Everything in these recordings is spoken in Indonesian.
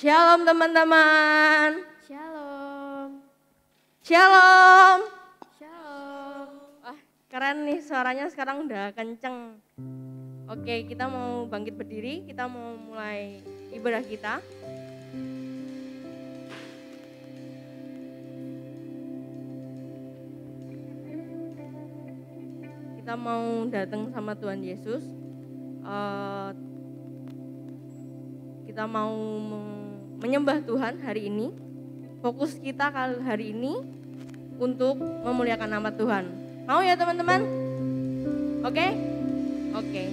Shalom teman-teman. Shalom. Shalom. Shalom. Wah, keren nih suaranya sekarang udah kenceng. Oke, kita mau bangkit berdiri, kita mau mulai ibadah kita. Kita mau datang sama Tuhan Yesus. Kita mau menyembah Tuhan hari ini. Fokus kita hari ini untuk memuliakan nama Tuhan. Mau ya teman-teman? Oke? Oke.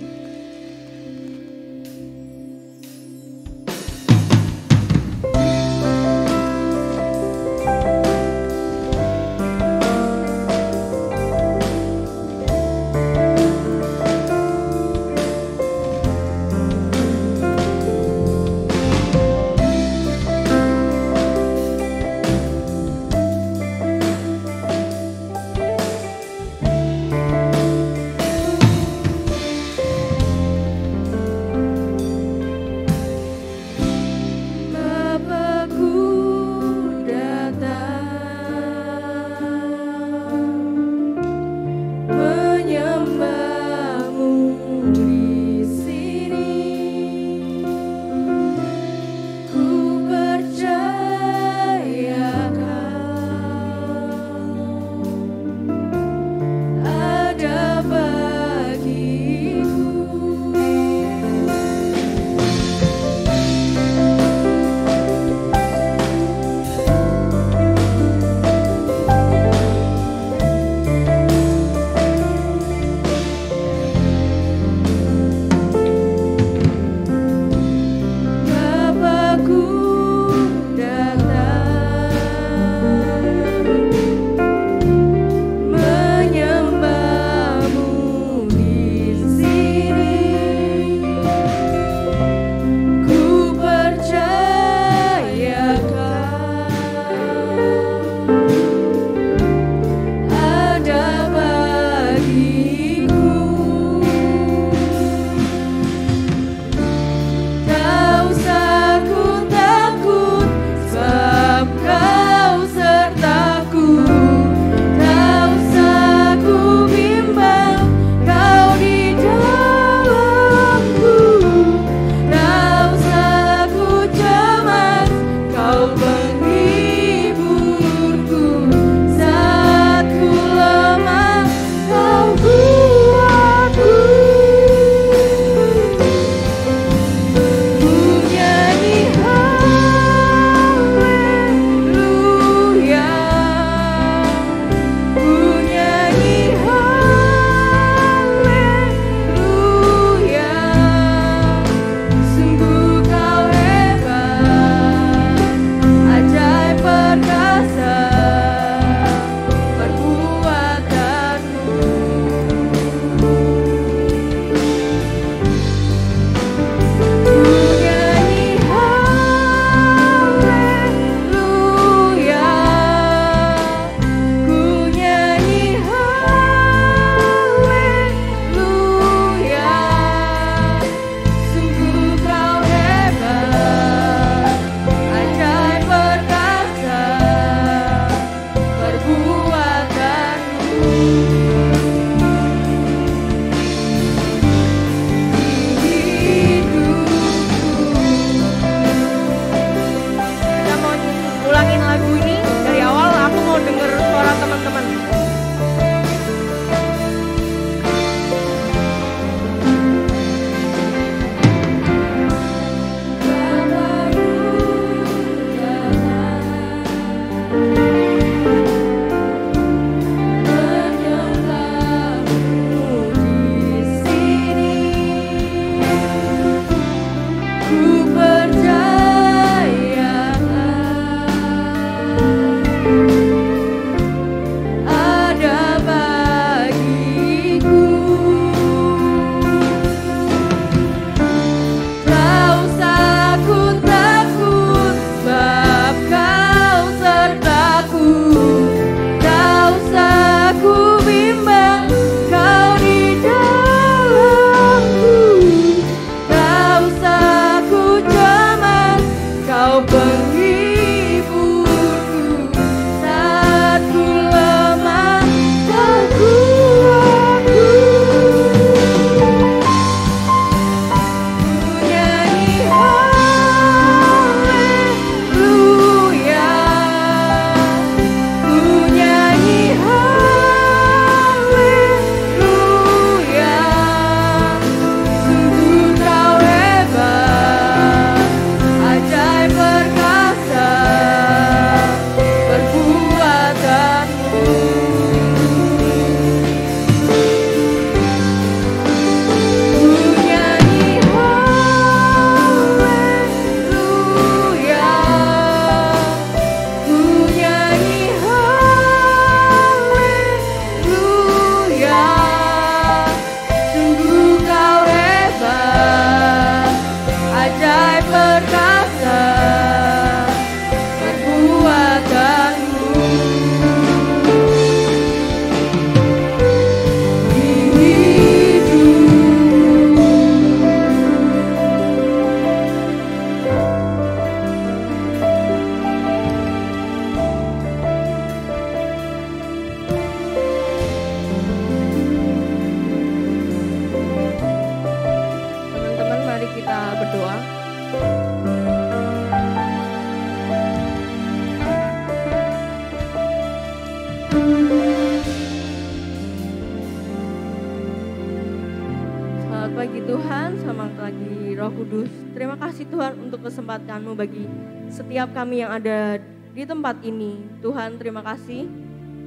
Tuhan, selamat pagi Roh Kudus. Terima kasih Tuhan untuk kesempatan-Mu bagi setiap kami yang ada di tempat ini. Tuhan, terima kasih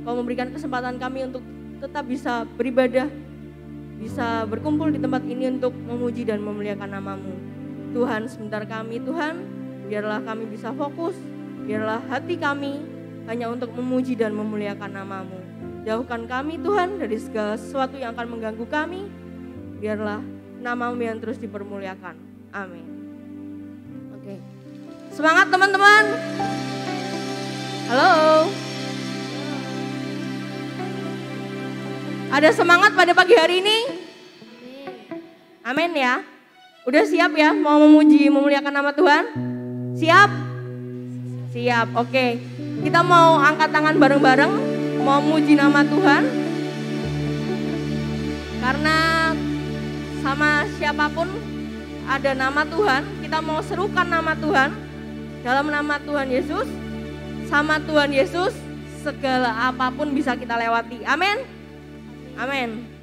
Kau memberikan kesempatan kami untuk tetap bisa beribadah, bisa berkumpul di tempat ini untuk memuji dan memuliakan nama-Mu. Tuhan, sebentar kami Tuhan, biarlah kami bisa fokus, biarlah hati kami hanya untuk memuji dan memuliakan nama-Mu. Jauhkan kami Tuhan dari segala sesuatu yang akan mengganggu kami, biarlah nama-Mu yang terus dipermuliakan. Amin. Oke. Semangat teman-teman. Halo. Ada semangat pada pagi hari ini? Amin ya. Udah siap ya mau memuji memuliakan nama Tuhan? Siap? Siap. Oke. Kita mau angkat tangan bareng-bareng mau memuji nama Tuhan. Karena sama siapapun ada nama Tuhan, kita mau serukan nama Tuhan. Dalam nama Tuhan Yesus, sama Tuhan Yesus, segala apapun bisa kita lewati. Amin. Amin.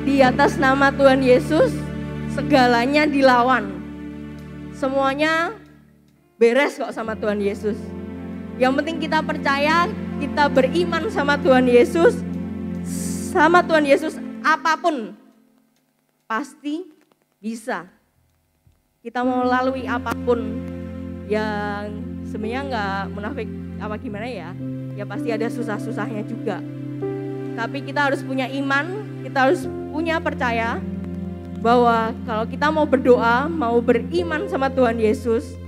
Di atas nama Tuhan Yesus, segalanya dilawan. Semuanya beres kok sama Tuhan Yesus. Yang penting kita percaya, kita beriman sama Tuhan Yesus. Sama Tuhan Yesus apapun pasti bisa. Kita mau lalui apapun yang sebenarnya nggak munafik apa gimana ya pasti ada susah-susahnya juga. Tapi kita harus punya iman, kita harus punya percaya bahwa kalau kita mau berdoa, mau beriman sama Tuhan Yesus,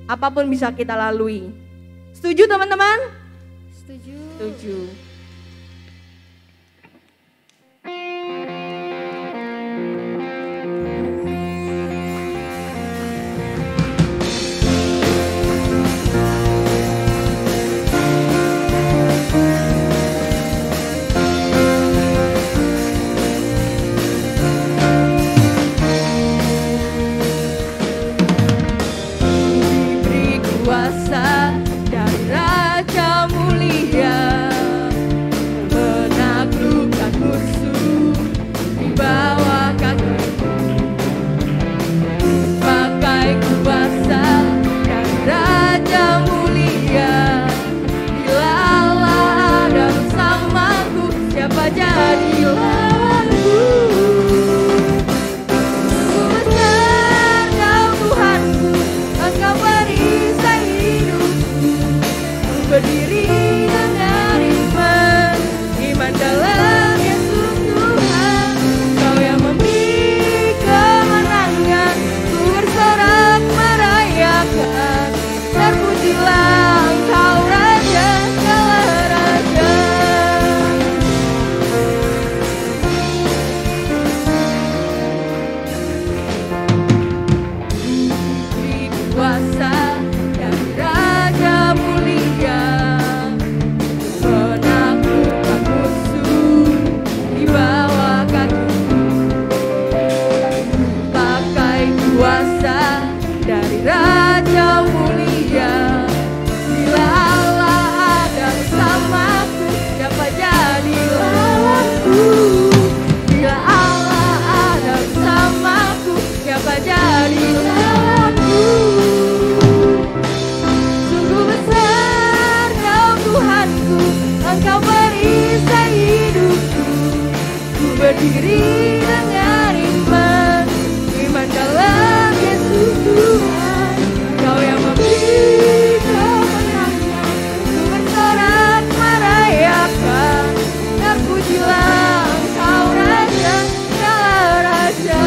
apapun bisa kita lalui. Setuju teman-teman? Setuju. Setuju. Berdiri dengan iman, iman dalam Yesus Tuhan. Kau yang memberi kemenangan, ku bersorak merayakan. Terpujilah Engkau Raja, segala raja.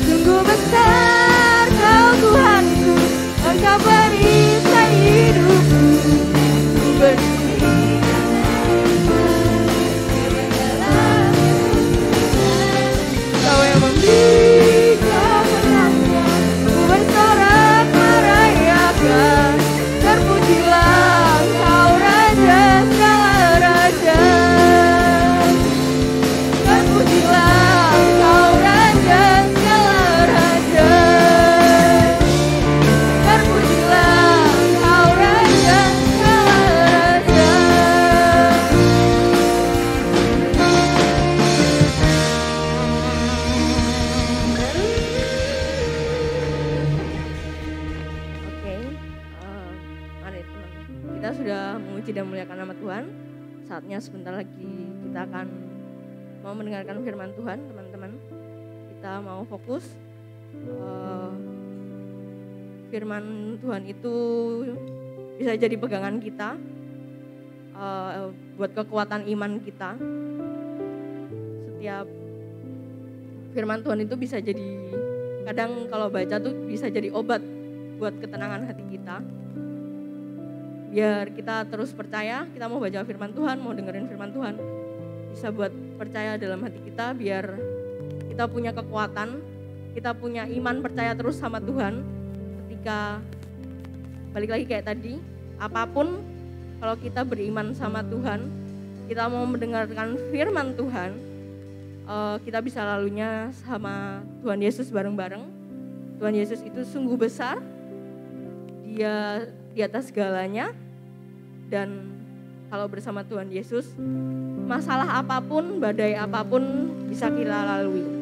Sungguh besar Kau Tuhanku, Engkau perisai hidupku. Ku berdiri dan muliakan nama Tuhan. Saatnya sebentar lagi kita akan mau mendengarkan firman Tuhan, teman-teman. Kita mau fokus. Firman Tuhan itu bisa jadi pegangan kita, buat kekuatan iman kita. Setiap firman Tuhan itu bisa jadi, kadang kalau baca tuh bisa jadi obat buat ketenangan hati kita. Biar kita terus percaya, kita mau baca firman Tuhan, mau dengerin firman Tuhan, bisa buat percaya dalam hati kita, biar kita punya kekuatan, kita punya iman percaya terus sama Tuhan. Ketika balik lagi kayak tadi, apapun kalau kita beriman sama Tuhan, kita mau mendengarkan firman Tuhan, kita bisa lalunya sama Tuhan Yesus bareng-bareng. Tuhan Yesus itu sungguh besar, Dia di atas segalanya, dan kalau bersama Tuhan Yesus, masalah apapun, badai apapun bisa kita lalui.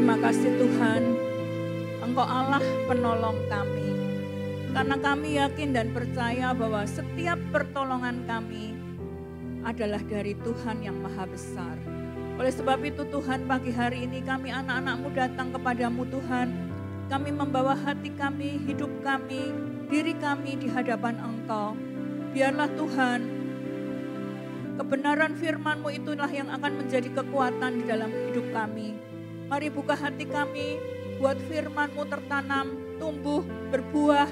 Terima kasih Tuhan, Engkau Allah penolong kami. Karena kami yakin dan percaya bahwa setiap pertolongan kami adalah dari Tuhan yang Maha Besar. Oleh sebab itu Tuhan, pagi hari ini kami anak-anak-Mu datang kepadamu Tuhan. Kami membawa hati kami, hidup kami, diri kami di hadapan Engkau. Biarlah Tuhan, kebenaran firman-Mu itulah yang akan menjadi kekuatan di dalam hidup kami. Mari buka hati kami, buat firman-Mu tertanam, tumbuh, berbuah,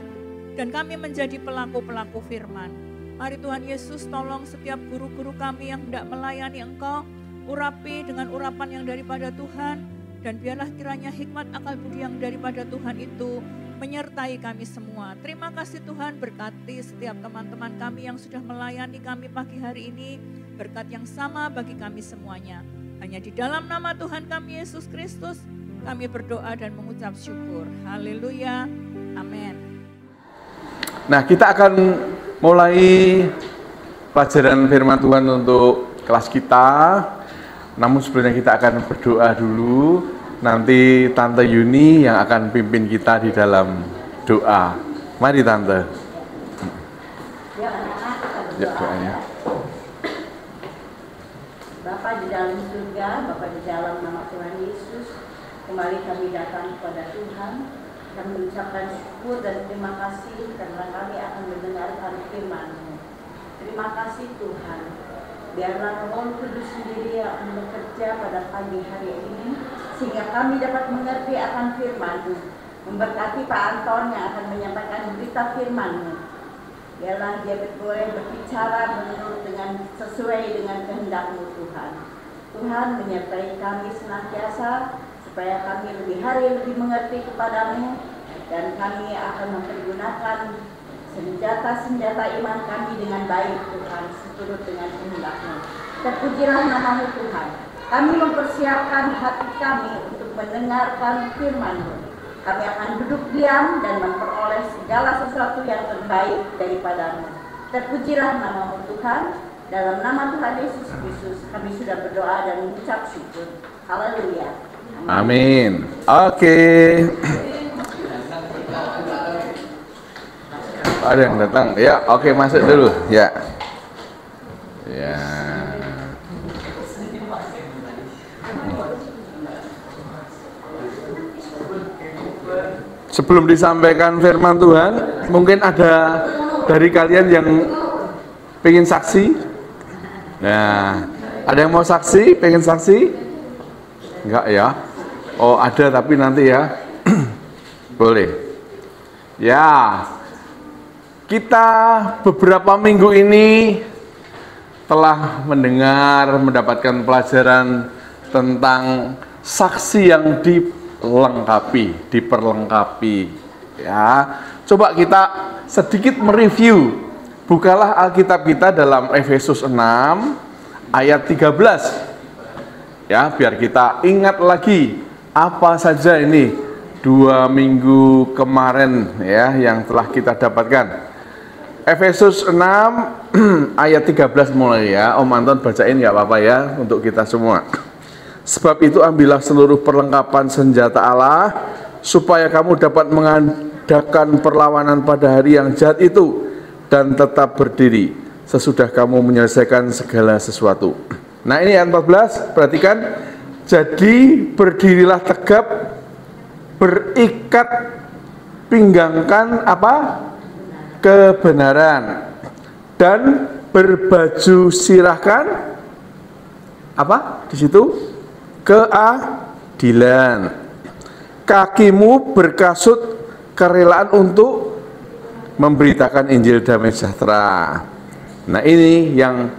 dan kami menjadi pelaku-pelaku firman. Mari Tuhan Yesus tolong setiap guru-guru kami yang hendak melayani Engkau, urapi dengan urapan yang daripada Tuhan, dan biarlah kiranya hikmat akal budi yang daripada Tuhan itu menyertai kami semua. Terima kasih Tuhan, berkati setiap teman-teman kami yang sudah melayani kami pagi hari ini, berkat yang sama bagi kami semuanya. Hanya di dalam nama Tuhan kami Yesus Kristus, kami berdoa dan mengucap syukur. Haleluya, amin. Nah, kita akan mulai pelajaran firman Tuhan untuk kelas kita. Namun sebelumnya kita akan berdoa dulu. Nanti Tante Yuni yang akan pimpin kita di dalam doa. Mari Tante. Ya, doanya. Bapa di dalam surga, Bapa di dalam nama Tuhan Yesus, kembali kami datang kepada Tuhan. Kami mengucapkan syukur dan terima kasih karena kami akan mendengarkan firman-Mu. Terima kasih Tuhan. Biarlah Roh Kudus sendiri yang akan bekerja pada pagi hari ini, sehingga kami dapat mengerti akan firman-Mu. Memberkati Pak Anton yang akan menyampaikan berita firman-Mu. Biarlah dia boleh berbicara menurut dengan sesuai dengan kehendak-Mu Tuhan. Tuhan menyertai kami senantiasa, supaya kami lebih hari lebih mengerti kepada-Mu, dan kami akan mempergunakan senjata-senjata iman kami dengan baik Tuhan, seturut dengan kehendak-Mu. Terpujilah nama-Mu Tuhan. Kami mempersiapkan hati kami untuk mendengarkan firman-Mu. Kami akan duduk diam dan memperoleh segala sesuatu yang terbaik daripada-Mu. Terpujilah nama-Mu Tuhan. Dalam nama Tuhan Yesus Kristus kami sudah berdoa dan mengucap syukur. Haleluya. Amin. Oke. Ada yang datang? Ya, oke, masuk dulu. Ya. Ya. Sebelum disampaikan firman Tuhan, mungkin ada dari kalian yang pengen saksi? Nah, ada yang mau saksi? Pengen saksi? Enggak ya? Oh, ada tapi nanti ya. Boleh. Ya. Kita beberapa minggu ini telah mendapatkan pelajaran tentang saksi yang diperlengkapi. Ya, coba kita sedikit mereview. Bukalah Alkitab kita dalam Efesus 6 ayat 13. Ya, biar kita ingat lagi apa saja ini 2 minggu kemarin ya yang telah kita dapatkan. Efesus 6 ayat 13 mulai ya. Om Anton bacain nggak apa-apa ya untuk kita semua. Sebab itu ambillah seluruh perlengkapan senjata Allah supaya kamu dapat mengadakan perlawanan pada hari yang jahat itu dan tetap berdiri sesudah kamu menyelesaikan segala sesuatu. Nah, ini ayat 14, perhatikan. Jadi berdirilah tegap, berikat pinggangkan apa? Kebenaran, dan berbaju sirahkan apa di situ? Keadilan. Kakimu berkasut kerelaan untuk memberitakan Injil damai sejahtera. Nah, ini yang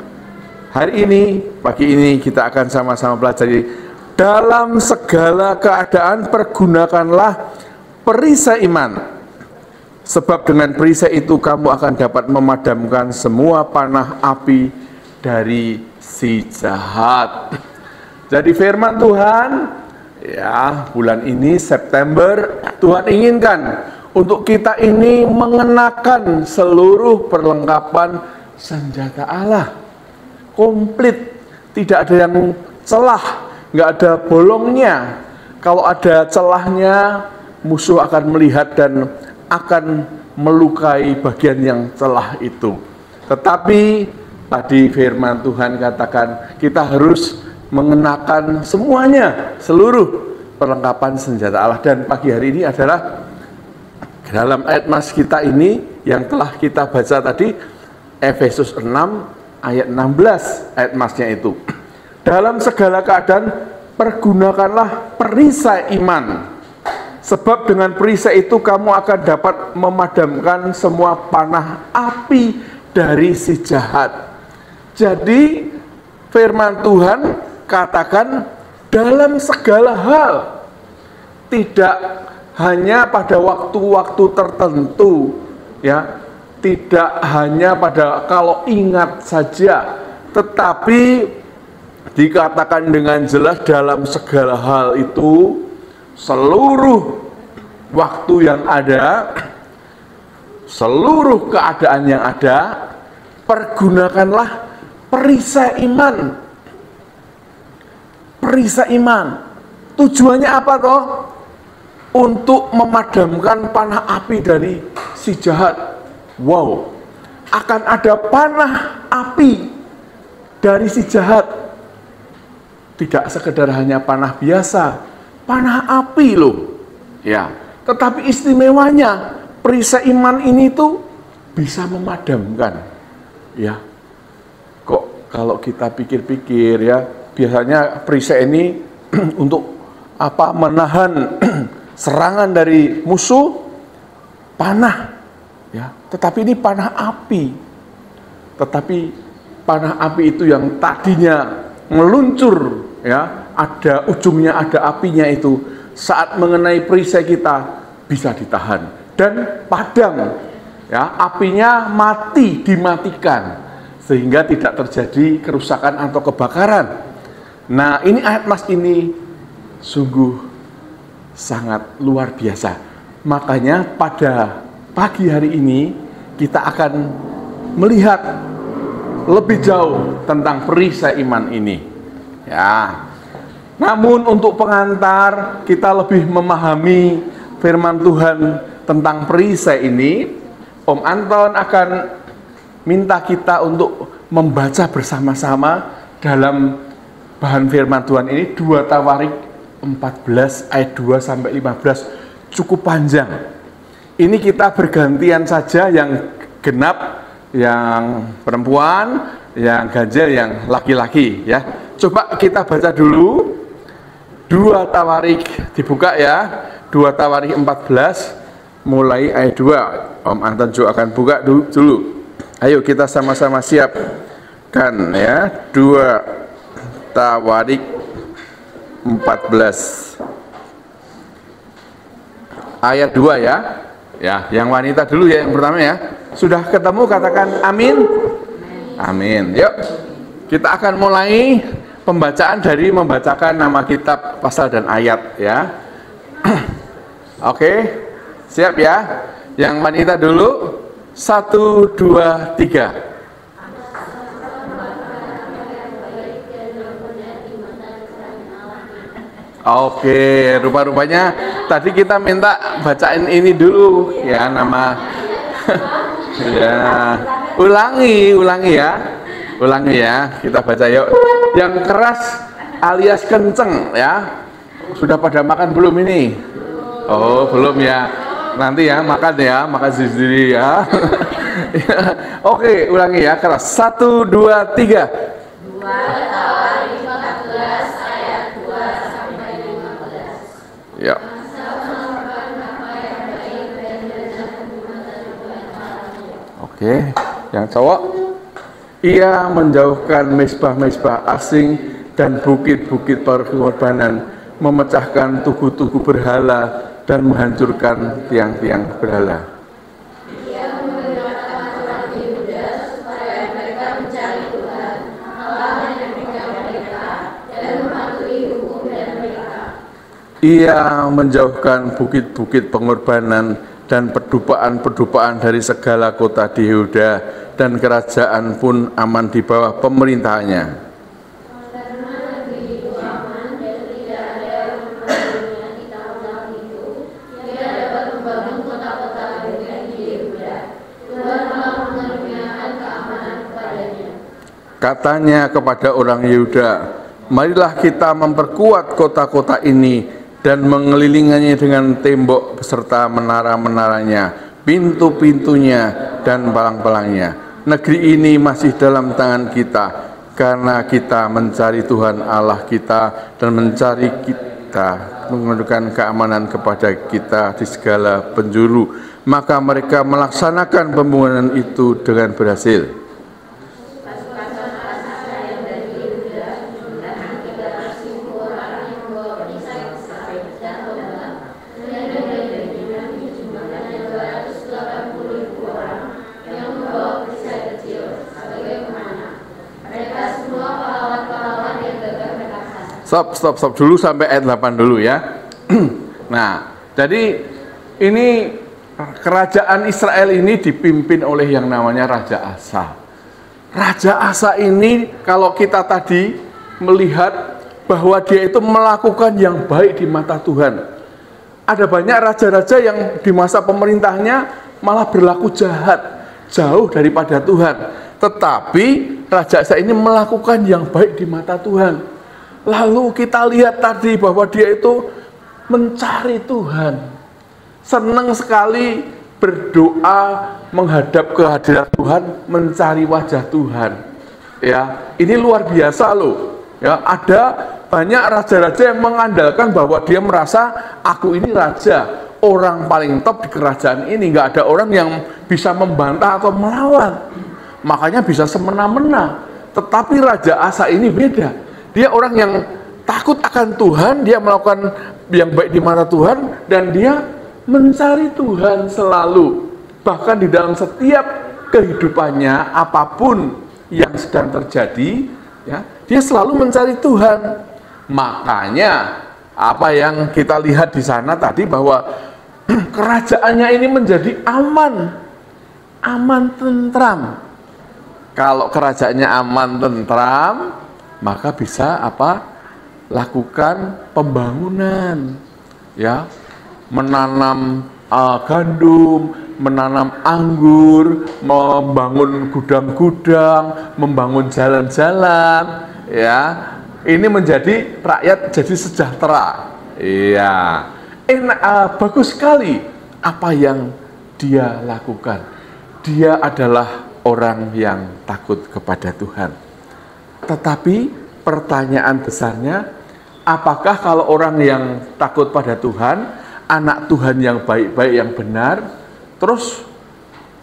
hari ini, pagi ini kita akan sama-sama pelajari. Dalam segala keadaan pergunakanlah perisai iman. Sebab dengan perisai itu kamu akan dapat memadamkan semua panah api dari si jahat. Jadi firman Tuhan, ya bulan ini September, Tuhan inginkan untuk kita ini mengenakan seluruh perlengkapan senjata Allah. Komplit, tidak ada yang celah, nggak ada bolongnya. Kalau ada celahnya, musuh akan melihat dan akan melukai bagian yang celah itu. Tetapi tadi firman Tuhan katakan kita harus mengenakan semuanya, seluruh perlengkapan senjata Allah. Dan pagi hari ini adalah dalam ayat mas kita ini yang telah kita baca tadi, Efesus 6 ayat 16 ayat masnya itu. Dalam segala keadaan pergunakanlah perisai iman, sebab dengan perisai itu kamu akan dapat memadamkan semua panah api dari si jahat. Jadi firman Tuhan katakan dalam segala hal, tidak hanya pada waktu-waktu tertentu, ya, tidak hanya pada kalau ingat saja, tetapi dikatakan dengan jelas dalam segala hal itu, seluruh waktu yang ada, seluruh keadaan yang ada, pergunakanlah perisai iman. Perisai iman. Tujuannya apa toh? Untuk memadamkan panah api dari si jahat. Wow, akan ada panah api dari si jahat. Tidak sekedar hanya panah biasa, panah api loh. Ya, tetapi istimewanya perisai iman ini tuh bisa memadamkan. Ya, kok kalau kita pikir-pikir ya, biasanya perisai ini untuk apa? Menahan serangan dari musuh, panah. Ya, tetapi ini panah api. Tetapi panah api itu yang tadinya meluncur, ya, ada ujungnya, ada apinya itu, saat mengenai perisai kita bisa ditahan dan padam, ya, apinya mati, dimatikan, sehingga tidak terjadi kerusakan atau kebakaran. Nah, ini ayat mas ini sungguh sangat luar biasa. Makanya pada pagi hari ini kita akan melihat lebih jauh tentang perisai iman ini. Ya. Namun untuk pengantar kita lebih memahami firman Tuhan tentang perisai ini, Om Anton akan minta kita untuk membaca bersama-sama dalam bahan firman Tuhan ini 2 Tawarik 14 ayat 2 sampai 15, cukup panjang. Ini kita bergantian saja, yang genap yang perempuan, yang ganjil yang laki-laki, ya. Coba kita baca dulu 2 Tawarik, dibuka ya, 2 Tawarik 14 mulai ayat 2. Om Anton juga akan buka dulu. Ayo kita sama-sama siapkan ya, 2 Tawarik 14 ayat 2 ya. Ya, yang wanita dulu ya, yang pertama ya. Sudah ketemu, katakan amin. Amin. Yuk, kita akan mulai pembacaan dari membacakan nama kitab, pasal dan ayat ya. Oke, siap ya. Yang wanita dulu, 1, 2, 3. Oke, rupa-rupanya tadi kita minta bacain ini dulu ya, nama ya. Ulangi ya. Ulangi ya. Kita baca yuk. Yang keras alias kenceng ya. Sudah pada makan belum ini? Oh, belum ya. Nanti ya, makan sendiri ya. Oke, ulangi ya, keras. 1, 2, 3. 2 Tawarik 14 ayat 2 sampai 15. Ya. Oke, yang cowok. Ia menjauhkan mezbah-mezbah asing dan bukit-bukit pengorbanan, memecahkan tugu-tugu berhala dan menghancurkan tiang-tiang berhala. Ia memerintahkan orang Yehuda supaya mereka mencari Tuhan, Allah yang berikan mereka, dan mematuhi hukum dan mereka. Ia menjauhkan bukit-bukit pengorbanan dan pedupaan-pedupaan dari segala kota di Yehuda, dan kerajaan pun aman di bawah pemerintahannya. Karena negeri itu aman dan tidak ada yang mengambilnya, Katanya kepada orang Yehuda, marilah kita memperkuat kota-kota ini dan mengelilinginya dengan tembok beserta menara-menaranya, pintu-pintunya dan palang-palangnya. Negeri ini masih dalam tangan kita, karena kita mencari Tuhan Allah kita dan mencari kita, mengadukan keamanan kepada kita di segala penjuru. Maka mereka melaksanakan pembunuhan itu dengan berhasil. Stop dulu sampai ayat 8 dulu ya. Nah, jadi ini kerajaan Israel ini dipimpin oleh yang namanya Raja Asa. Raja Asa ini kalau kita tadi melihat bahwa dia itu melakukan yang baik di mata Tuhan. Ada banyak raja-raja yang di masa pemerintahnya malah berlaku jahat, jauh daripada Tuhan. Tetapi Raja Asa ini melakukan yang baik di mata Tuhan. Lalu kita lihat tadi bahwa dia itu mencari Tuhan, senang sekali berdoa menghadap kehadirat Tuhan, mencari wajah Tuhan. Ya, ini luar biasa loh. Ya, ada banyak raja-raja yang mengandalkan bahwa dia merasa aku ini raja, orang paling top di kerajaan ini, nggak ada orang yang bisa membantah atau melawan. Makanya bisa semena-mena. Tetapi Raja Asa ini beda. Dia orang yang takut akan Tuhan, dia melakukan yang baik di mata Tuhan, dan dia mencari Tuhan selalu. Bahkan di dalam setiap kehidupannya, apapun yang sedang terjadi, ya, dia selalu mencari Tuhan. Makanya apa yang kita lihat di sana tadi bahwa kerajaannya ini menjadi aman tentram. Kalau kerajaannya aman tentram, maka bisa apa? Lakukan pembangunan, ya, menanam gandum, menanam anggur, membangun gudang-gudang, membangun jalan-jalan, ya. Ini menjadi rakyat jadi sejahtera. Iya. Bagus sekali apa yang dia lakukan. Dia adalah orang yang takut kepada Tuhan. Tetapi pertanyaan besarnya, apakah kalau orang yang takut pada Tuhan, anak Tuhan yang baik-baik, yang benar, terus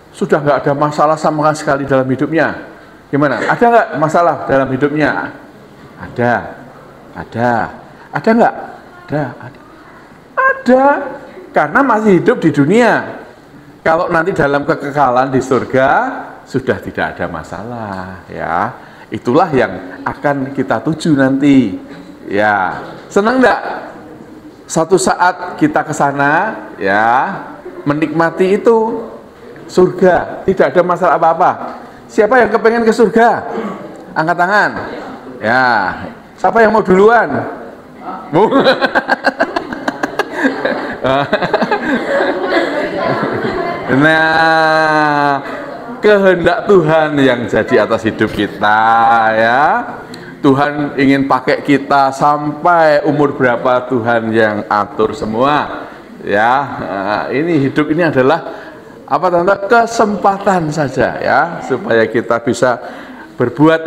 sudah nggak ada masalah sama sekali dalam hidupnya? Gimana? Ada nggak masalah dalam hidupnya? Ada nggak? Ada, karena masih hidup di dunia. Kalau nanti dalam kekekalan di surga sudah tidak ada masalah, ya. Itulah yang akan kita tuju nanti, ya. Senang nggak? Satu saat kita ke sana, ya, menikmati itu surga, tidak ada masalah apa-apa. Siapa yang kepengen ke surga? Angkat tangan. Ya, siapa yang mau duluan? Nah, kehendak Tuhan yang jadi atas hidup kita, ya. Tuhan ingin pakai kita sampai umur berapa Tuhan yang atur semua, ya. Nah, ini hidup ini adalah apa, tanda kesempatan saja, ya, supaya kita bisa berbuat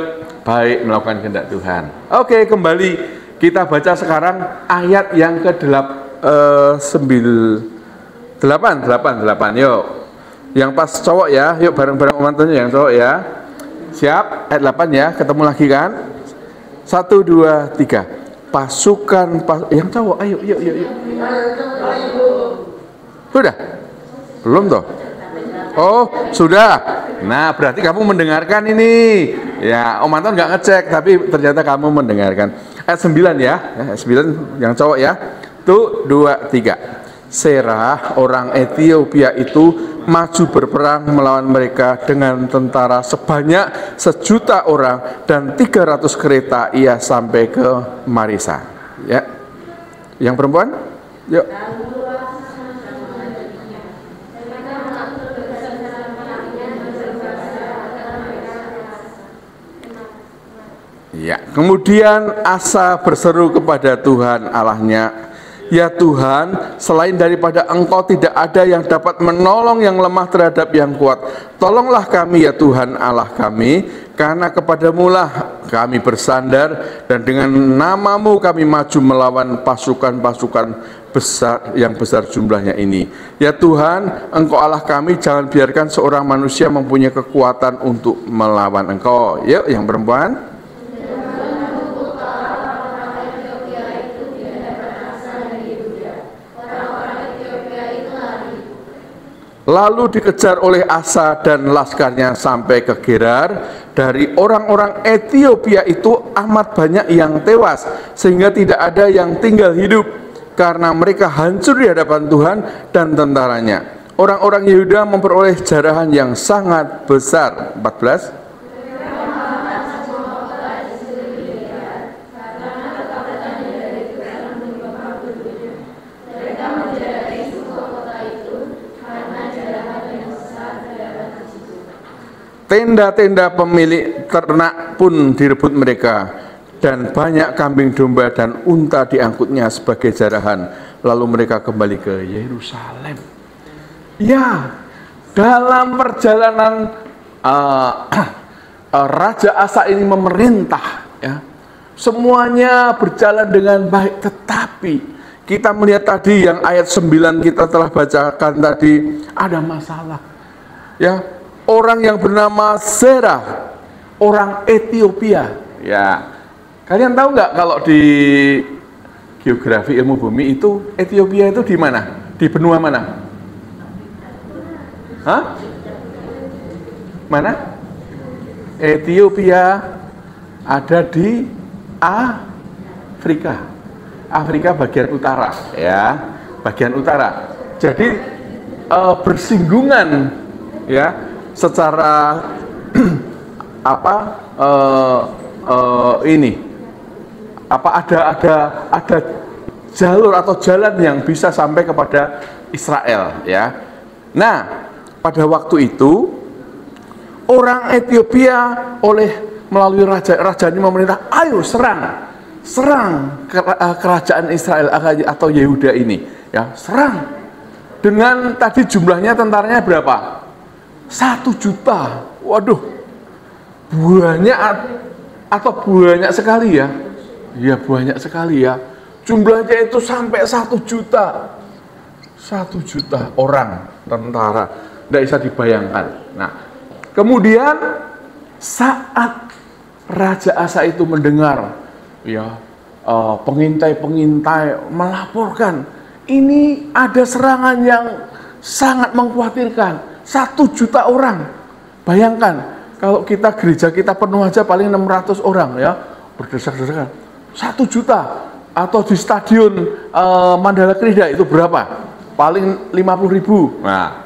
baik, melakukan kehendak Tuhan. Oke, kembali kita baca sekarang ayat yang ke-8. Yuk, yang pas cowok ya, yuk bareng-bareng mantannya yang cowok ya. Siap, ayat 8 ya, ketemu lagi kan? 1, 2, 3. Pasukan yang cowok, ayo, yuk. Sudah? Belum toh? Oh, sudah. Nah, berarti kamu mendengarkan ini. Ya, Om Anton nggak ngecek, tapi ternyata kamu mendengarkan. Ayat 9 ya, ayat 9 yang cowok ya. 1, 2, 3. Serah orang Ethiopia itu maju berperang melawan mereka dengan tentara sebanyak 1.000.000 orang dan 300 kereta ia sampai ke Marisa. Ya, yang perempuan, yuk. Ya, kemudian Asa berseru kepada Tuhan Allahnya, "Ya Tuhan, selain daripada Engkau tidak ada yang dapat menolong yang lemah terhadap yang kuat. Tolonglah kami ya Tuhan Allah kami, karena kepadamulah kami bersandar, dan dengan namamu kami maju melawan pasukan-pasukan besar yang besar jumlahnya ini. Ya Tuhan, Engkau Allah kami, jangan biarkan seorang manusia mempunyai kekuatan untuk melawan Engkau." Yuk, yang perempuan. Lalu dikejar oleh Asa dan laskarnya sampai ke Gerar. Dari orang-orang Ethiopia itu amat banyak yang tewas, sehingga tidak ada yang tinggal hidup, karena mereka hancur di hadapan Tuhan dan tentaranya. Orang-orang Yehuda memperoleh jarahan yang sangat besar. 14. Tenda-tenda pemilik ternak pun direbut mereka, dan banyak kambing domba dan unta diangkutnya sebagai jarahan. Lalu mereka kembali ke Yerusalem. Ya, dalam perjalanan Raja Asa ini memerintah, ya, semuanya berjalan dengan baik. Tetapi kita melihat tadi yang ayat 9 kita telah bacakan tadi, ada masalah. Ya, orang yang bernama Zerah, orang Ethiopia. Ya, kalian tahu nggak kalau di geografi ilmu bumi itu Ethiopia itu di mana? Di benua mana? Hah? Mana? Ethiopia ada di Afrika. Afrika bagian utara, ya, bagian utara. Jadi bersinggungan, ya, secara ada jalur atau jalan yang bisa sampai kepada Israel, ya. Nah, pada waktu itu orang Ethiopia melalui raja ini memerintah, ayo serang kerajaan Israel atau Yehuda ini, ya, serang. Dengan tadi jumlahnya tentaranya berapa? 1 juta. Waduh, banyak atau banyak sekali ya? Ya, banyak sekali ya. Jumlahnya itu sampai 1 juta. 1 juta orang tentara. Tidak bisa dibayangkan. Nah, kemudian saat Raja Asa itu mendengar, ya, pengintai-pengintai melaporkan, ini ada serangan yang sangat mengkhawatirkan. 1 juta orang. Bayangkan, kalau gereja kita penuh aja paling 600 orang, ya, berdesak-desakan. 1 juta. Atau di stadion Mandala Krida itu berapa? Paling 50.000. Nah,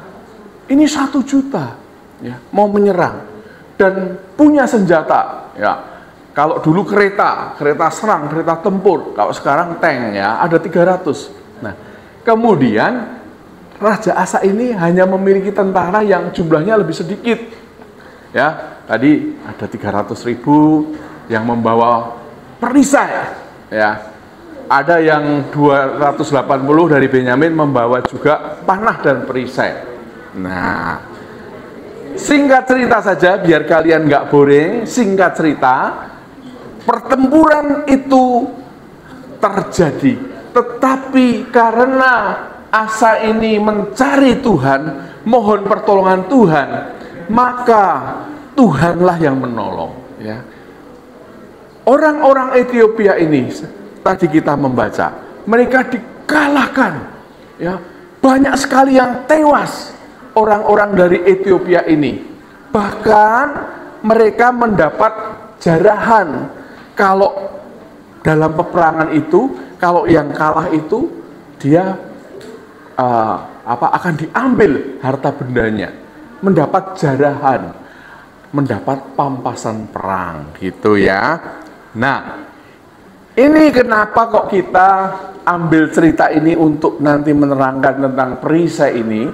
ini 1 juta, ya, mau menyerang dan punya senjata, ya. Kalau dulu kereta serang, kereta tempur. Kalau sekarang tank, ya, ada 300. Nah, kemudian Raja Asa ini hanya memiliki tentara yang jumlahnya lebih sedikit. Ya, tadi ada 300.000 yang membawa perisai. Ya, ada yang 280 dari Benyamin membawa juga panah dan perisai. Nah, singkat cerita saja, biar kalian nggak boring. Singkat cerita, pertempuran itu terjadi. Tetapi karena Asa ini mencari Tuhan, mohon pertolongan Tuhan, maka Tuhanlah yang menolong, ya. Orang-orang Ethiopia ini tadi kita membaca, mereka dikalahkan, ya. Banyak sekali yang tewas orang-orang dari Ethiopia ini. Bahkan mereka mendapat jarahan kalau dalam peperangan itu, kalau yang kalah itu dia akan diambil harta bendanya, mendapat jarahan, mendapat pampasan perang, gitu ya. Nah, ini kenapa kok kita ambil cerita ini untuk nanti menerangkan tentang perisai ini.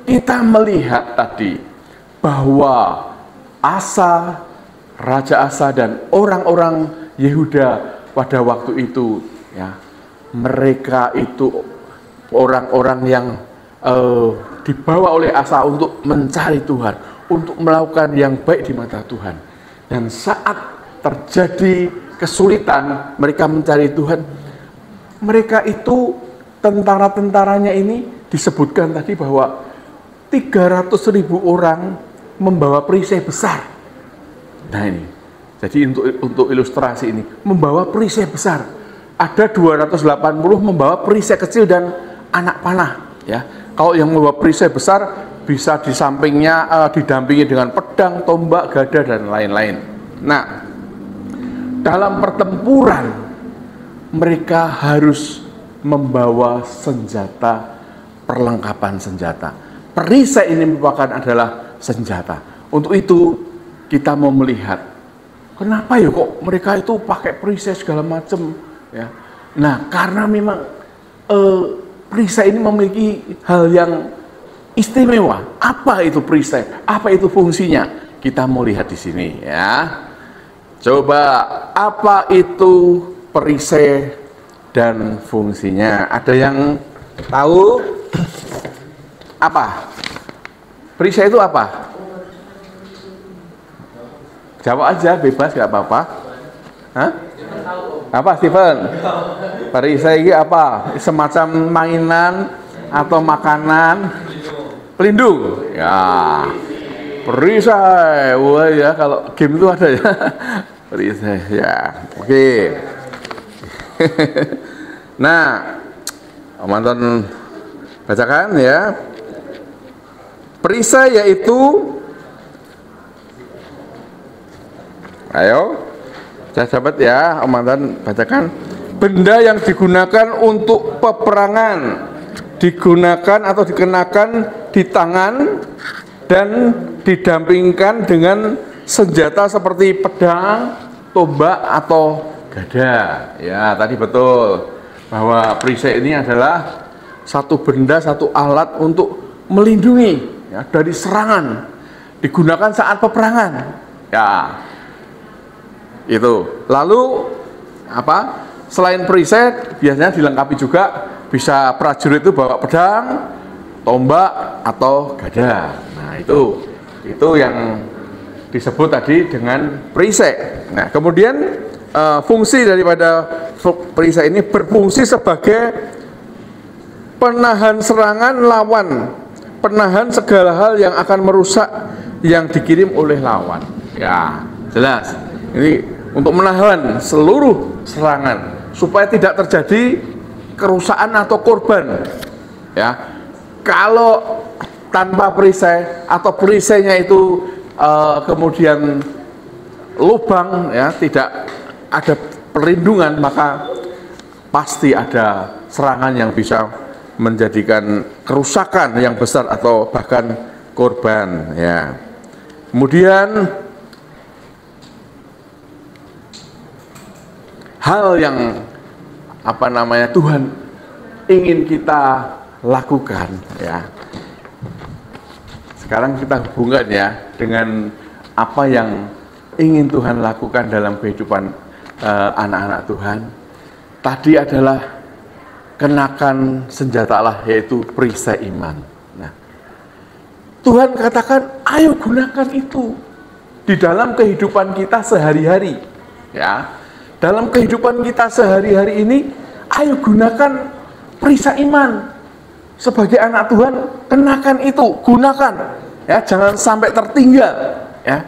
Kita melihat tadi bahwa Asa, Raja Asa dan orang-orang Yehuda pada waktu itu, ya, mereka itu orang-orang yang dibawa oleh asa untuk mencari Tuhan, untuk melakukan yang baik di mata Tuhan. Dan saat terjadi kesulitan mereka mencari Tuhan, mereka itu, tentara-tentaranya ini disebutkan tadi bahwa 300.000 orang membawa perisai besar. Nah ini, jadi untuk ilustrasi ini, membawa perisai besar. Ada 280 membawa perisai kecil dan anak panah. Ya, kalau yang membawa perisai besar bisa di sampingnya didampingi dengan pedang, tombak, gada dan lain-lain. Nah, dalam pertempuran mereka harus membawa senjata, perlengkapan senjata. Perisai ini merupakan adalah senjata. Untuk itu kita mau melihat, kenapa ya kok mereka itu pakai perisai segala macam, ya. Nah, karena memang perisai ini memiliki hal yang istimewa. Apa itu perisai? Apa itu fungsinya? Kita mau lihat di sini, ya. Coba, apa itu perisai dan fungsinya? Ada yang tahu apa? Perisai itu apa? Jawab aja, bebas, nggak apa-apa. Hah? Apa, Steven? Perisai ini apa? Semacam mainan atau makanan? Pelindung. Ya. Perisai. Wah ya, kalau game itu ada ya. Perisai, ya. Oke. Nah, Om Anton bacakan ya. Perisai yaitu, ayo, saya sahabat ya, Om Anton bacakan. Benda yang digunakan untuk peperangan, digunakan atau dikenakan di tangan dan didampingkan dengan senjata seperti pedang, tombak atau gada. Ya, tadi betul bahwa perisai ini adalah satu benda, satu alat untuk melindungi, ya, dari serangan, digunakan saat peperangan. Ya, itu. Lalu apa? Selain perisai, biasanya dilengkapi juga, bisa prajurit itu bawa pedang, tombak atau gada. Nah, itu yang disebut tadi dengan perisai. Nah, kemudian fungsi daripada perisai ini berfungsi sebagai penahan serangan lawan, penahan segala hal yang akan merusak yang dikirim oleh lawan. Ya, jelas. Ini untuk menahan seluruh serangan supaya tidak terjadi kerusakan atau korban. Ya, kalau tanpa perisai atau perisainya itu kemudian lubang, ya, tidak ada perlindungan, maka pasti ada serangan yang bisa menjadikan kerusakan yang besar atau bahkan korban. Ya. Kemudian hal yang Tuhan ingin kita lakukan, ya. Sekarang kita hubungkan ya dengan apa yang ingin Tuhan lakukan dalam kehidupan anak-anak Tuhan. Tadi adalah kenakan senjatalah, yaitu perisai iman. Nah, Tuhan katakan, ayo gunakan itu di dalam kehidupan kita sehari-hari. Ya, dalam kehidupan kita sehari-hari ini, ayo gunakan perisai iman. Sebagai anak Tuhan, kenakan itu, gunakan. Ya, jangan sampai tertinggal. Ya.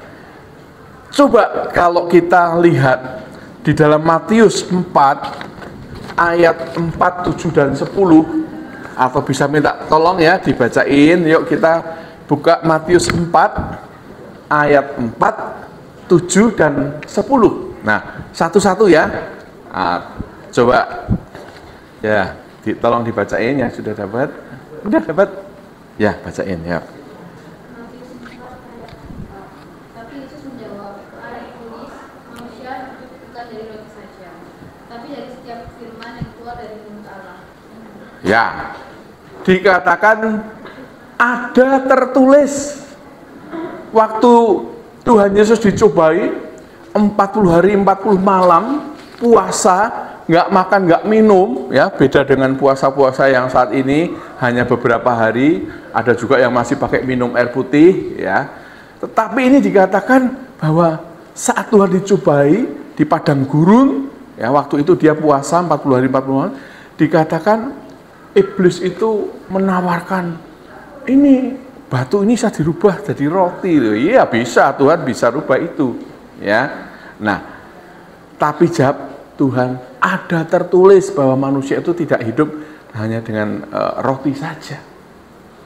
Coba kalau kita lihat di dalam Matius 4 ayat 4, 7 dan 10, atau bisa minta tolong ya dibacain. Yuk kita buka Matius 4 ayat 4, 7 dan 10. Nah, satu-satu ya. Nah, coba ya, tolong dibacain ya. Sudah dapat? Udah dapat? Ya, bacain ya. Tapi Yesus menjawab, ada ditulis, manusia bukan dari roti saja, tapi dari setiap firman yang keluar dari mulut Allah. Ya, dikatakan ada tertulis waktu Tuhan Yesus dicobai, 40 hari 40 malam puasa, nggak makan nggak minum, ya, beda dengan puasa-puasa yang saat ini hanya beberapa hari. Ada juga yang masih pakai minum air putih, ya. Tetapi ini dikatakan bahwa saat Tuhan dicobai di padang gurun, ya, waktu itu dia puasa 40 hari 40 malam, dikatakan iblis itu menawarkan, ini batu ini bisa dirubah jadi roti. Iya bisa, Tuhan bisa rubah itu, ya. Nah, tapi jawab Tuhan, ada tertulis bahwa manusia itu tidak hidup hanya dengan roti saja.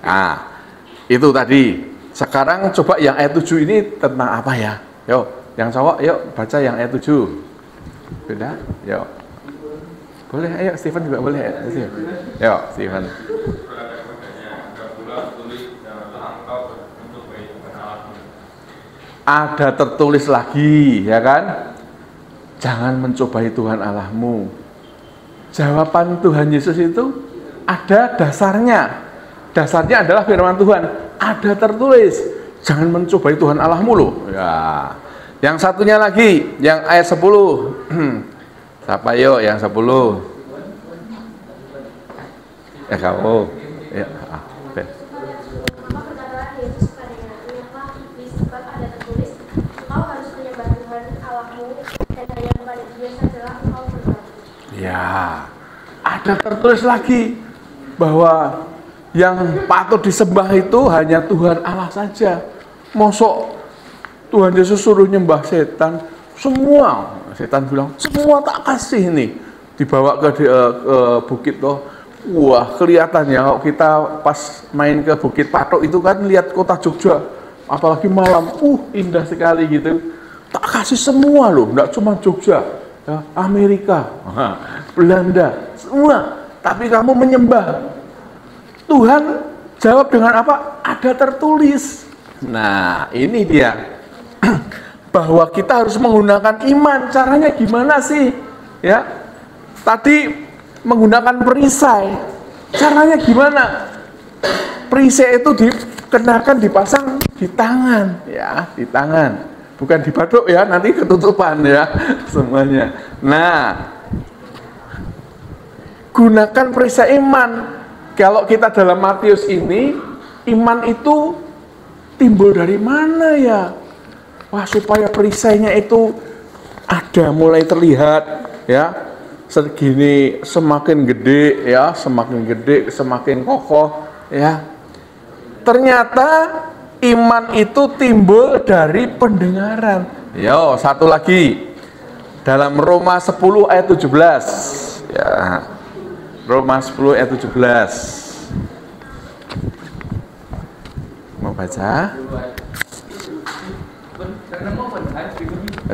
Nah, itu tadi. Sekarang coba yang ayat 7 ini tentang apa ya? Yuk, yang cowok, yuk baca yang ayat 7. Sudah? Yuk. Boleh, ayo Stephen juga boleh. Yuk, Stephen. Ada tertulis lagi, ya kan? Jangan mencobai Tuhan Allahmu. Jawaban Tuhan Yesus itu ada dasarnya. Dasarnya adalah firman Tuhan. Ada tertulis, jangan mencobai Tuhan Allahmu loh. Ya. Yang satunya lagi, yang ayat 10. Siapa yuk yang 10? Ya kamu. Ya. Ya, ada tertulis lagi bahwa yang patut disembah itu hanya Tuhan Allah saja. Mosok Tuhan Yesus suruh nyembah setan, semua setan bilang semua tak kasih nih, dibawa ke bukit toh. Wah, kelihatannya kalau kita pas main ke Bukit Patok itu kan lihat kota Jogja, apalagi malam, indah sekali gitu. Tak kasih semua loh, enggak cuma Jogja, ya, Amerika, Belanda, semua. Tapi kamu menyembah. Tuhan jawab dengan apa? Ada tertulis. Nah, ini dia. Bahwa kita harus menggunakan iman. Caranya gimana sih? Ya. Tadi menggunakan perisai. Caranya gimana? Perisai itu dikenakan, dipasang di tangan, ya, di tangan. Bukan di batuk ya, nanti ketutupan ya semuanya. Nah, gunakan perisai iman. Kalau kita dalam Matius ini, iman itu timbul dari mana ya? Wah, supaya perisainya itu ada, mulai terlihat ya. Segini semakin gede ya, semakin gede, semakin kokoh ya. Ternyata iman itu timbul dari pendengaran. Yo, satu lagi. Dalam Roma 10 ayat 17. Ya. Roma 10 ayat 17. Mau baca?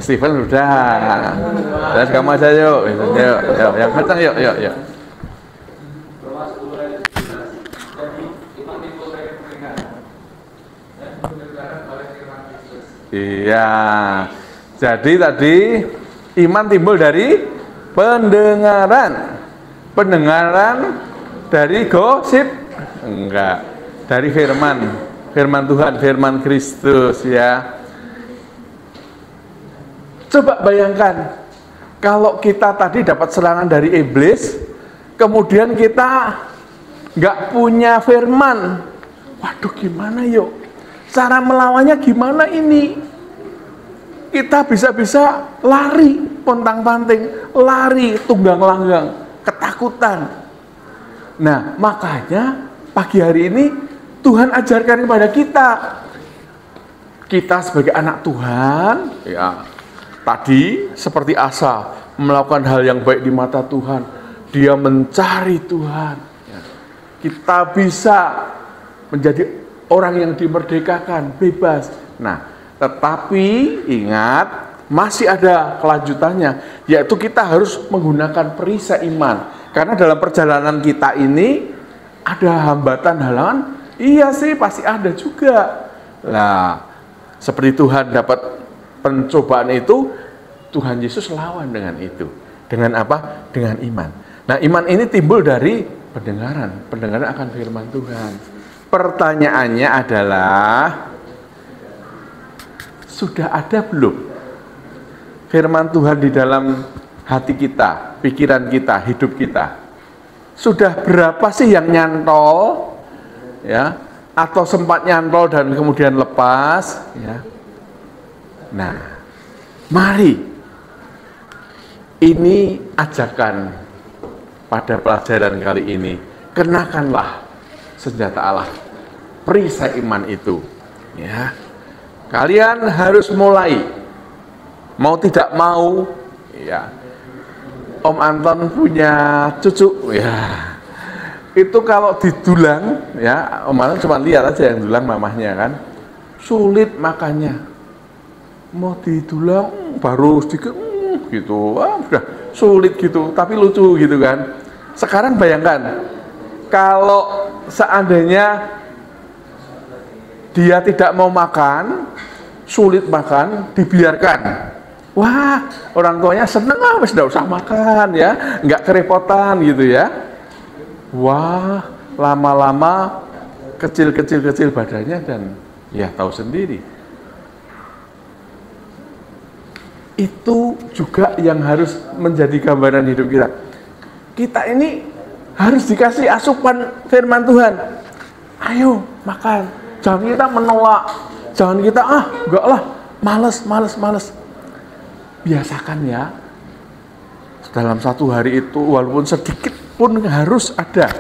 Stephen udah. Dan kamu aja yuk. Yuk, yang kencang yuk. Iya. Jadi tadi iman timbul dari pendengaran. Pendengaran dari gosip? Enggak. Dari firman Tuhan, firman Kristus ya. Coba bayangkan kalau kita tadi dapat serangan dari iblis, kemudian kita nggak punya firman. Waduh, gimana yuk? Cara melawannya gimana ini? Kita bisa-bisa lari pontang-panting, lari tunggang langgang, ketakutan. Nah, makanya pagi hari ini Tuhan ajarkan kepada kita sebagai anak Tuhan, ya, tadi seperti Asa melakukan hal yang baik di mata Tuhan, dia mencari Tuhan. Ya. Kita bisa menjadi orang yang dimerdekakan, bebas. Nah, tetapi ingat, masih ada kelanjutannya, yaitu kita harus menggunakan perisai iman. Karena dalam perjalanan kita ini ada hambatan, halangan. Iya sih, pasti ada juga. Nah, seperti Tuhan dapat pencobaan itu, Tuhan Yesus lawan dengan itu. Dengan apa? Dengan iman. Nah, iman ini timbul dari pendengaran akan firman Tuhan. Pertanyaannya adalah, sudah ada belum firman Tuhan di dalam hati kita, pikiran kita, hidup kita? Sudah berapa sih yang nyantol, ya, atau sempat nyantol dan kemudian lepas, ya? Nah, mari ini ajakan pada pelajaran kali ini, kenakanlah senjata Allah, perisai iman itu, ya. Kalian harus mulai, mau tidak mau, ya. Om Anton punya cucu, ya. Itu kalau didulang, ya, Om Anton cuma lihat aja yang dulang mamahnya kan, sulit makannya. Mau didulang baru sedikit, gitu, udah sulit gitu, tapi lucu gitu kan. Sekarang bayangkan, kalau seandainya dia tidak mau makan, sulit makan, dibiarkan. Wah, orang tuanya seneng, wis nggak usah makan ya, nggak kerepotan gitu ya. Wah, lama-lama kecil badannya dan ya tahu sendiri. Itu juga yang harus menjadi gambaran hidup kita. Kita ini harus dikasih asupan firman Tuhan. Ayo makan, jangan kita menolak, jangan kita enggak lah, males. Biasakan ya, dalam satu hari itu walaupun sedikit pun harus ada,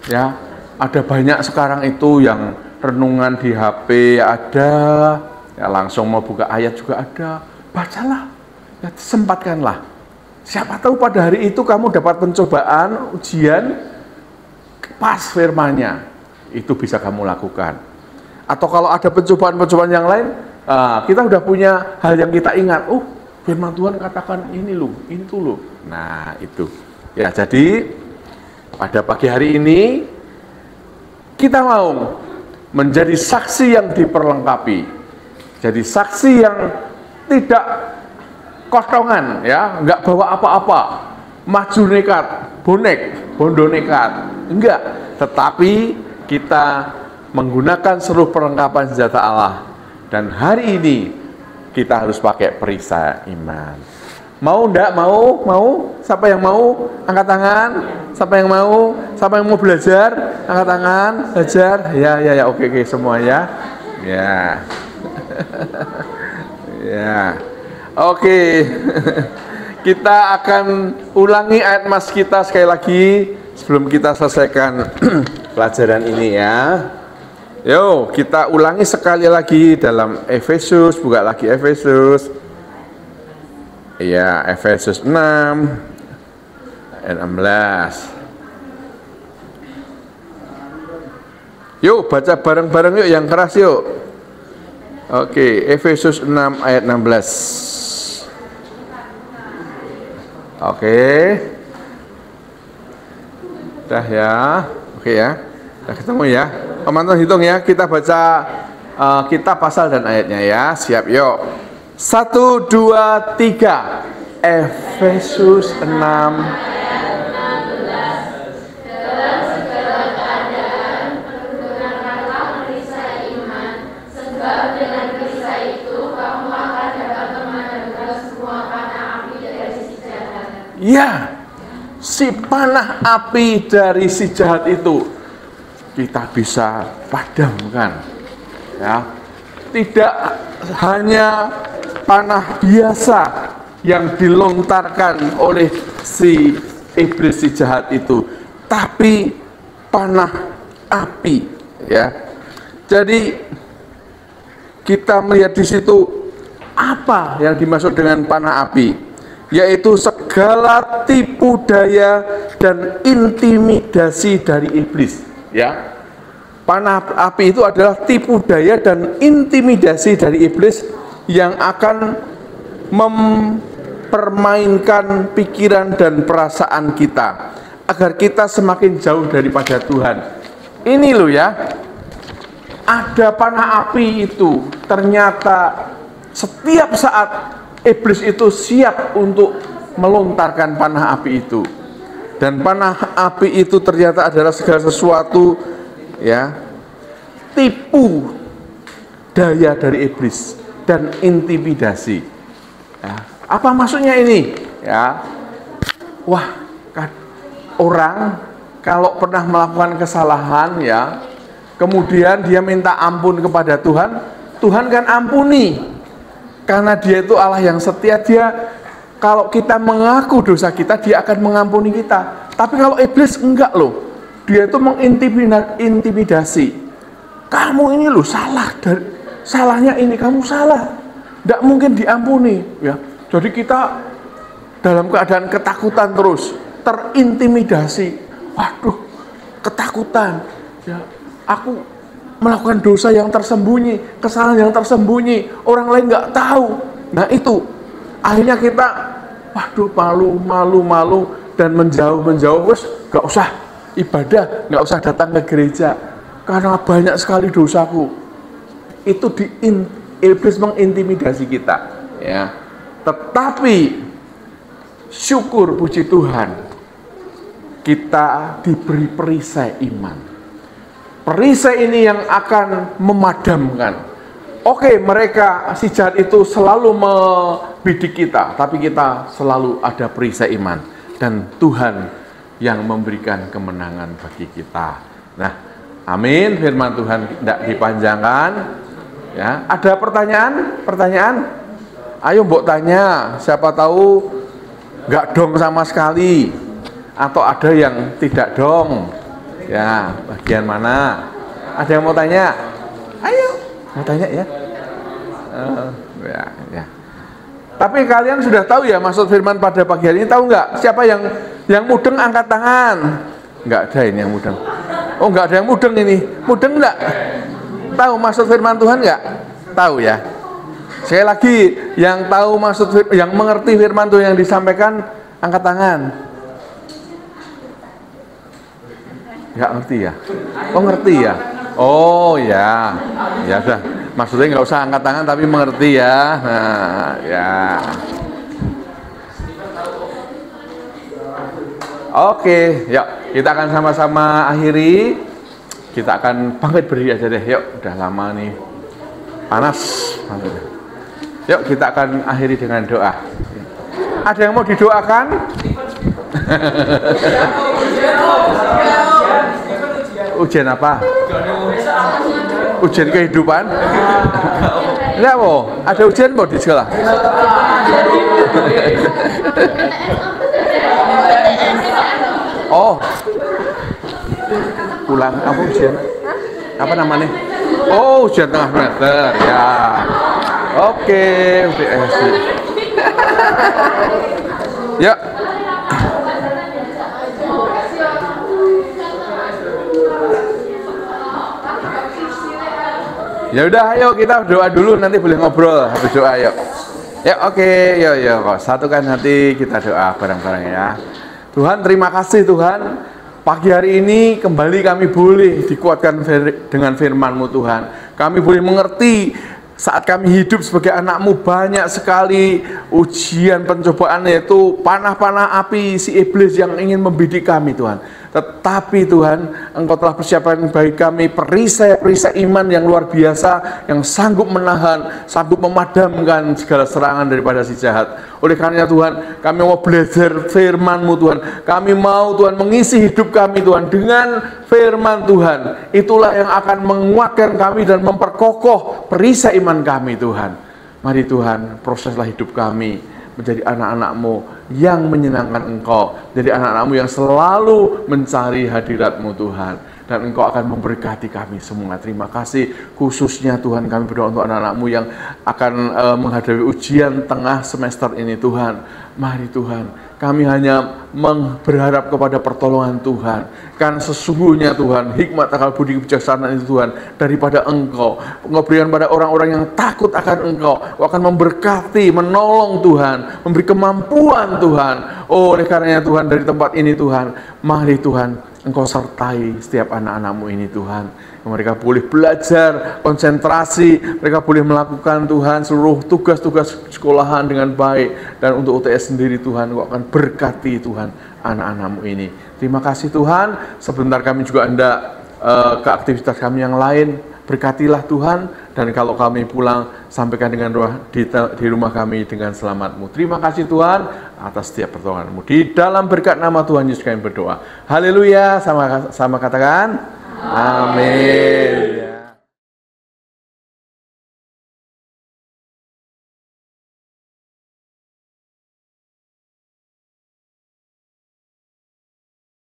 ya. Ada banyak sekarang itu yang renungan di HP ada, ya, langsung mau buka ayat juga ada. Bacalah, ya, sempatkanlah. Siapa tahu pada hari itu kamu dapat pencobaan, ujian, pas firman-Nya, itu bisa kamu lakukan. Atau kalau ada pencobaan-pencobaan yang lain, kita udah punya hal yang kita ingat. Firman Tuhan katakan ini loh, itu loh. Nah, itu. Ya, jadi pada pagi hari ini kita mau menjadi saksi yang diperlengkapi. Jadi saksi yang tidak kosongan, ya, enggak bawa apa-apa. Maju nekat, bondo nekat. Enggak, tetapi kita menggunakan seluruh perlengkapan senjata Allah. Dan hari ini kita harus pakai perisai iman. Mau enggak? Mau? Siapa yang mau? Angkat tangan. Siapa yang mau? Siapa yang mau belajar? Angkat tangan. Belajar. Ya. Oke, semua ya. Ya. Ya. Oke. Kita akan ulangi ayat mas kita sekali lagi sebelum kita selesaikan pelajaran ini ya. Yo, kita ulangi sekali lagi dalam Efesus, buka lagi Efesus. Ya, Efesus 6 ayat 16. Yuk, baca bareng-bareng yuk, yang keras yuk. Oke, Efesus 6 ayat 16. Oke. Dah ya. Oke ya. Udah ketemu ya. Om Anton hitung ya, kita baca kitab pasal dan ayatnya ya. Siap, yuk. 1, 2, 3. Efesus 6 ya, si panah api dari si jahat itu kita bisa padamkan, ya. Tidak hanya panah biasa yang dilontarkan oleh si iblis si jahat itu, tapi panah api, ya. Jadi kita melihat di situ apa yang dimaksud dengan panah api, yaitu segala tipu daya dan intimidasi dari iblis, ya. Panah api itu adalah tipu daya dan intimidasi dari iblis yang akan mempermainkan pikiran dan perasaan kita agar kita semakin jauh daripada Tuhan. Ini loh ya, ada panah api itu, ternyata setiap saat iblis itu siap untuk melontarkan panah api itu. Dan panah api itu ternyata adalah segala sesuatu, ya, tipu daya dari iblis dan intimidasi, ya. Apa maksudnya ini? Ya, wah, orang kalau pernah melakukan kesalahan ya, kemudian dia minta ampun kepada Tuhan, Tuhan kan ampuni. Karena dia itu Allah yang setia, kalau kita mengaku dosa kita, dia akan mengampuni kita. Tapi kalau iblis enggak loh, dia itu mengintimidasi. Kamu ini loh salah, salahnya ini, kamu salah, tidak mungkin diampuni. Ya, jadi kita dalam keadaan ketakutan terus, terintimidasi. Waduh, ketakutan. Ya, aku melakukan dosa yang tersembunyi, kesalahan yang tersembunyi, orang lain nggak tahu. Nah itu, akhirnya kita, waduh, malu dan menjauh, wes nggak usah ibadah, nggak usah datang ke gereja, karena banyak sekali dosaku. Itu iblis mengintimidasi kita. Ya, tetapi syukur puji Tuhan, kita diberi perisai iman. Perisai ini yang akan memadamkan. Oke, mereka si jahat itu selalu membidik kita, tapi kita selalu ada perisai iman. Dan Tuhan yang memberikan kemenangan bagi kita. Nah, amin, firman Tuhan tidak dipanjangkan. Ya, ada pertanyaan? Ayo mbok tanya, siapa tahu nggak dong sama sekali. Atau ada yang tidak dong. Ya, bagian mana? Ada yang mau tanya? Ayo, mau tanya ya? Ya. Tapi kalian sudah tahu ya maksud firman pada pagi hari ini, tahu nggak? Siapa yang mudeng angkat tangan? Nggak ada ini yang mudeng. Oh, nggak ada yang mudeng ini. Mudeng nggak? Tahu maksud firman Tuhan nggak? Tahu ya. Sekali lagi, yang tahu yang mengerti firman Tuhan yang disampaikan, angkat tangan. Nggak ngerti ya? Oh, ngerti ya? Oh ya, ya sudah. Maksudnya nggak usah angkat tangan tapi mengerti ya. Nah, ya. Oke, yuk kita akan sama-sama akhiri. Kita akan bangkit berdiri aja deh. Yuk, udah lama nih panas. Yuk kita akan akhiri dengan doa. Ada yang mau didoakan? Ujian apa? Ujian kehidupan? Enggak mau? Ada ujian mau di sekolah? Oh, pulang apa ujian? Apa namanya? Oh, ujian tengah semester ya. Oke, UTS. Ya. Ya udah, ayo kita doa dulu, nanti boleh ngobrol habis doa, yuk. Ya oke, yuk kok satukan hati, kita doa bareng-bareng ya. Tuhan, terima kasih Tuhan, pagi hari ini kembali kami boleh dikuatkan dengan firman-Mu Tuhan. Kami boleh mengerti saat kami hidup sebagai anak-Mu banyak sekali ujian pencobaan, yaitu panah-panah api si iblis yang ingin membidik kami Tuhan. Tetapi Tuhan, Engkau telah persiapkan bagi kami perisai-perisai iman yang luar biasa, yang sanggup menahan, sanggup memadamkan segala serangan daripada si jahat. Oleh karena Tuhan, kami mau belajar firman-Mu Tuhan. Kami mau Tuhan mengisi hidup kami Tuhan dengan firman Tuhan. Itulah yang akan menguatkan kami dan memperkokoh perisai iman kami Tuhan. Mari Tuhan, proseslah hidup kami menjadi anak-anak-Mu yang menyenangkan Engkau, jadi anak-anak-Mu yang selalu mencari hadirat-Mu Tuhan, dan Engkau akan memberkati kami semua. Terima kasih, khususnya Tuhan kami berdoa untuk anak-anak-Mu yang akan menghadapi ujian tengah semester ini Tuhan. Mari Tuhan, kami hanya berharap kepada pertolongan Tuhan, kan sesungguhnya Tuhan, hikmat, akal budi, kebijaksanaan itu Tuhan daripada Engkau. Engkau berikan pada orang-orang yang takut akan Engkau akan memberkati, menolong Tuhan, memberi kemampuan Tuhan. Oh, oleh karenanya Tuhan, dari tempat ini Tuhan, mari Tuhan Engkau sertai setiap anak-anak-Mu ini Tuhan. Mereka boleh belajar, konsentrasi, mereka boleh melakukan Tuhan seluruh tugas-tugas sekolahan dengan baik. Dan untuk UTS sendiri Tuhan, Engkau akan berkati Tuhan anak-anak-Mu ini. Terima kasih Tuhan, sebentar kami juga hendak ke aktivitas kami yang lain. Berkatilah Tuhan, dan kalau kami pulang, sampaikan dengan doa di rumah kami dengan selamat-Mu. Terima kasih Tuhan atas setiap pertolongan-Mu. Di dalam berkat nama Tuhan Yesus kami berdoa. Haleluya, sama katakan. Amin.